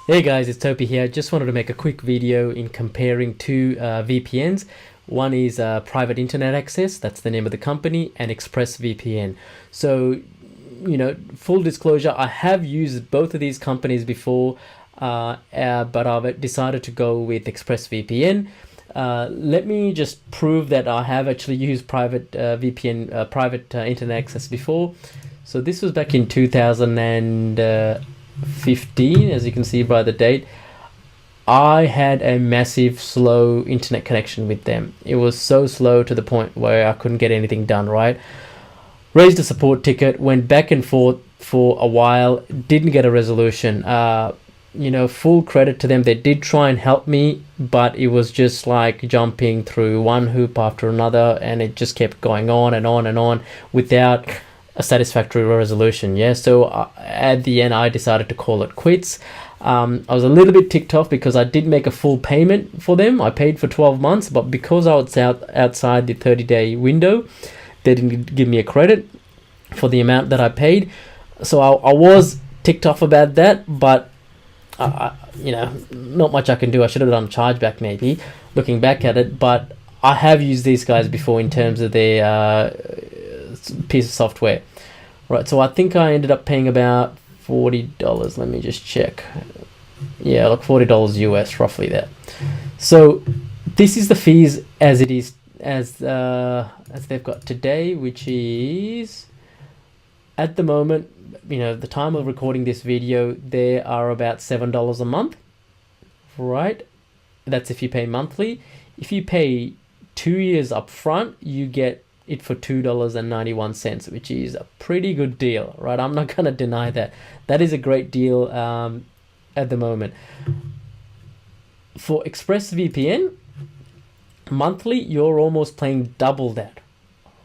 Hey guys, it's Topi here. Just wanted to make a quick video in comparing two VPNs. One is Private Internet Access, that's the name of the company, and ExpressVPN. So, full disclosure, I have used both of these companies before, but I've decided to go with ExpressVPN. Let me just prove that I have actually used private VPN, private internet access before. So this was back in 2015, as you can see by the date. I had a massive slow internet connection with them. It was so slow to the point where I couldn't get anything done, right? Raised a support ticket, went back and forth for a while, didn't get a resolution. Full credit to them. They did try and help me, but it was just like jumping through one hoop after another, and it just kept going on and on and on without a satisfactory resolution. So at the end I decided to call it quits. I was a little bit ticked off because I did make a full payment for them. I paid for 12 months, but because I was outside the 30-day window, they didn't give me a credit for the amount that I paid. So I was ticked off about that, but not much I can do. I should have done chargeback maybe, looking back at it, but I have used these guys before in terms of their piece of software, right? So I think I ended up paying about $40. Let me just check. Yeah, like $40 US, roughly that. So this is the fees as it is, as they've got today, which is at the moment, the time of recording this video, there are about $7 a month, right? That's if you pay monthly. If you pay 2 years up front, you get it for $2.91, which is a pretty good deal, right? I'm not gonna deny that. That is a great deal at the moment. For ExpressVPN, monthly, you're almost paying double that,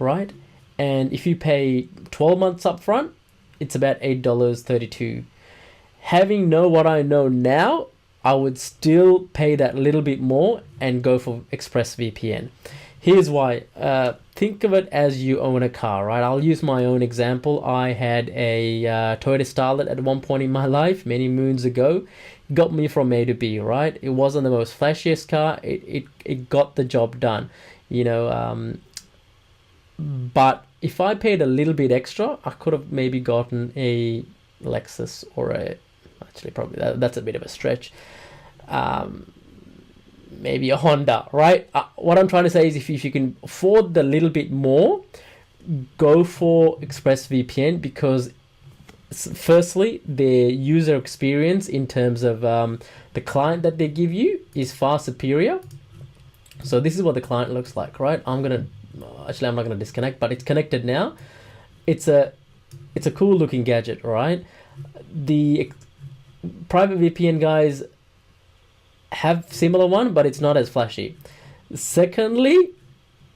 right? And if you pay 12 months up front, it's about $8.32. Having know what I know now, I would still pay that little bit more and go for ExpressVPN. Here's why. Think of it as you own a car, right? I'll use my own example. I had a Toyota Starlet at one point in my life, many moons ago. It got me from A to B, right? It wasn't the most flashiest car. It got the job done, but if I paid a little bit extra, I could have maybe gotten a Lexus or probably that's a bit of a stretch. Maybe a Honda, right? What I'm trying to say is if you can afford the little bit more, go for ExpressVPN, because firstly, their user experience in terms of the client that they give you is far superior. So this is what the client looks like, right? I'm not gonna disconnect, but it's connected now. It's a cool looking gadget, right? The private VPN guys have similar one, but it's not as flashy. Secondly,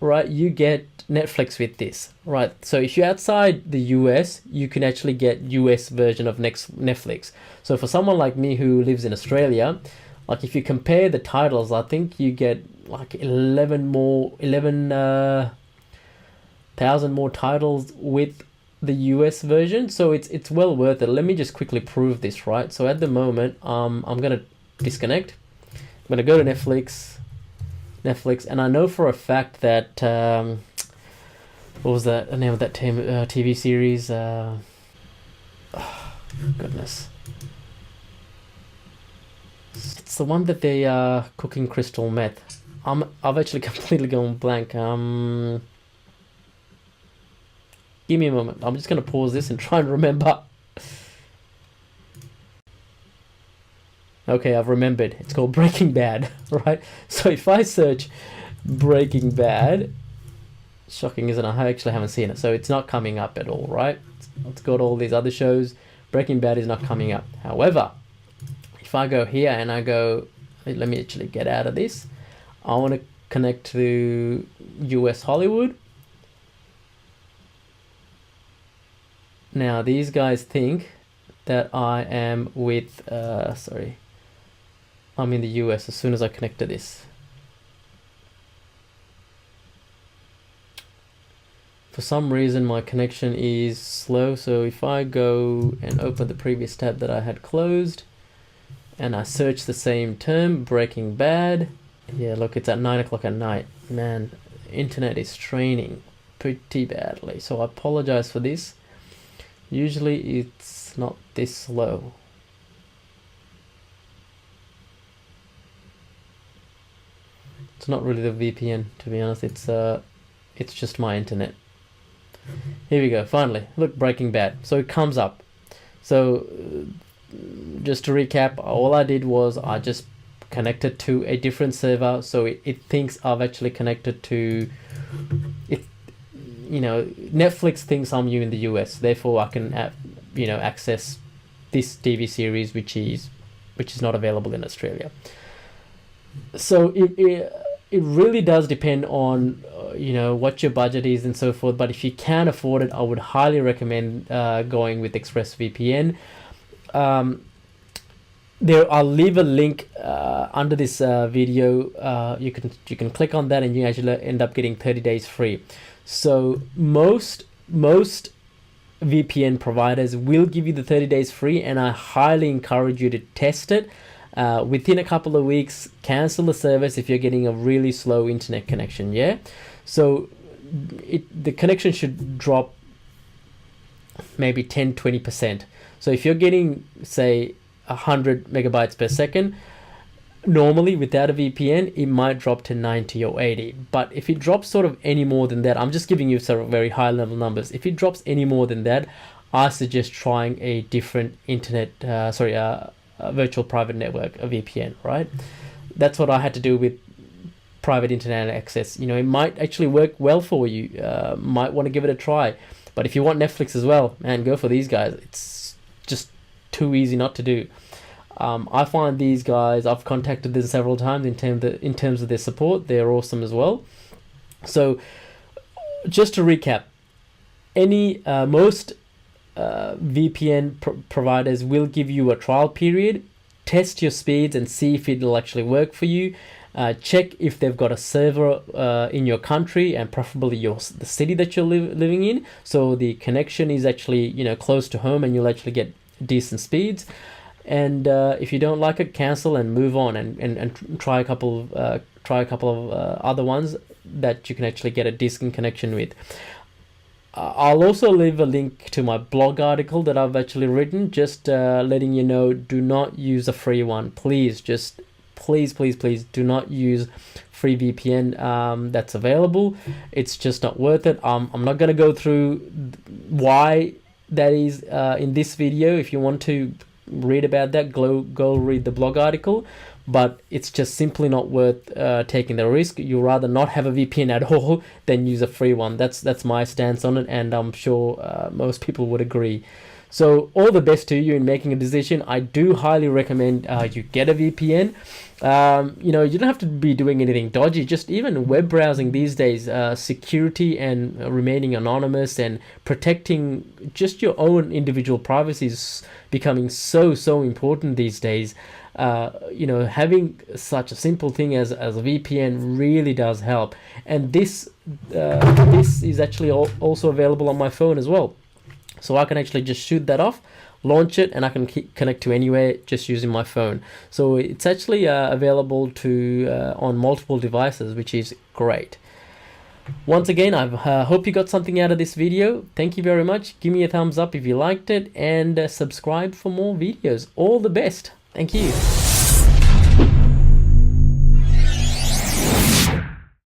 right, you get Netflix with this, right? So if you're outside the US, you can actually get US version of Netflix. So for someone like me who lives in Australia, like if you compare the titles, I think you get like 11,000 more titles with the US version. So it's well worth it. Let me just quickly prove this, right? So at the moment, I'm gonna disconnect. I'm gonna go to Netflix, and I know for a fact that what was that the name of that TV series? Oh, goodness, it's the one that they are cooking crystal meth. I've actually completely gone blank. Give me a moment. I'm just gonna pause this and try and remember. Okay, I've remembered. It's called Breaking Bad, right? So if I search Breaking Bad, shocking, isn't it? I actually haven't seen it, so it's not coming up at all, right? It's got all these other shows. Breaking Bad is not coming up. However, if I go here and I go, let me actually get out of this. I want to connect to US Hollywood. Now, these guys think that I am with, I'm in the US as soon as I connect to this. For some reason, my connection is slow. So if I go and open the previous tab that I had closed, and I search the same term, Breaking Bad. Yeah, look, it's at 9 o'clock at night. Man, internet is straining pretty badly, so I apologize for this. Usually it's not this slow. It's not really the VPN, to be honest. It's just my internet. Here we go. Finally, look, Breaking Bad. So it comes up. So just to recap, all I did was I just connected to a different server, so it thinks I've actually connected to it. You know, Netflix thinks I'm you in the US, therefore I can access this TV series which is not available in Australia. So it really does depend on what your budget is and so forth, but if you can afford it, I would highly recommend going with ExpressVPN. I'll leave a link under this video. You can click on that and you actually end up getting 30 days free. So most VPN providers will give you the 30 days free, and I highly encourage you to test it. Within a couple of weeks, cancel the service if you're getting a really slow internet connection. Yeah, so the connection should drop maybe 10-20%. So if you're getting, say, 100 megabytes per second, normally without a VPN it might drop to 90 or 80. But if it drops sort of any more than that, I'm just giving you sort of very high level numbers. If it drops any more than that, I suggest trying a different internet a virtual private network, a VPN, right? That's what I had to do with private internet access. It might actually work well for you. Might want to give it a try. But if you want Netflix as well, man, go for these guys. It's just too easy not to do. I find these guys, I've contacted them several times in terms of their support. They're awesome as well. So just to recap, most VPN providers will give you a trial period. Test your speeds and see if it'll actually work for you. Check if they've got a server in your country, and preferably the city that you're living in, so the connection is actually close to home and you'll actually get decent speeds. And if you don't like it, cancel and move on, and try a couple of other ones that you can actually get a decent connection with. I'll also leave a link to my blog article that I've actually written, just letting you know, do not use a free one. Please do not use free VPN that's available. It's just not worth it. I'm not going to go through why that is in this video. If you want to read about that, go read the blog article, but it's just simply not worth taking the risk. You'd rather not have a VPN at all than use a free one. That's my stance on it, and I'm sure most people would agree. So all the best to you in making a decision. I do highly recommend you get a VPN. You don't have to be doing anything dodgy. Just even web browsing these days, security and remaining anonymous and protecting just your own individual privacy is becoming so important these days. Having such a simple thing as a VPN really does help. And this is actually also available on my phone as well. So I can actually just shoot that off, launch it, and I can connect to anywhere just using my phone. So it's actually available to on multiple devices, which is great. Once again, I hope you got something out of this video. Thank you very much. Give me a thumbs up if you liked it, and subscribe for more videos. All the best. Thank you.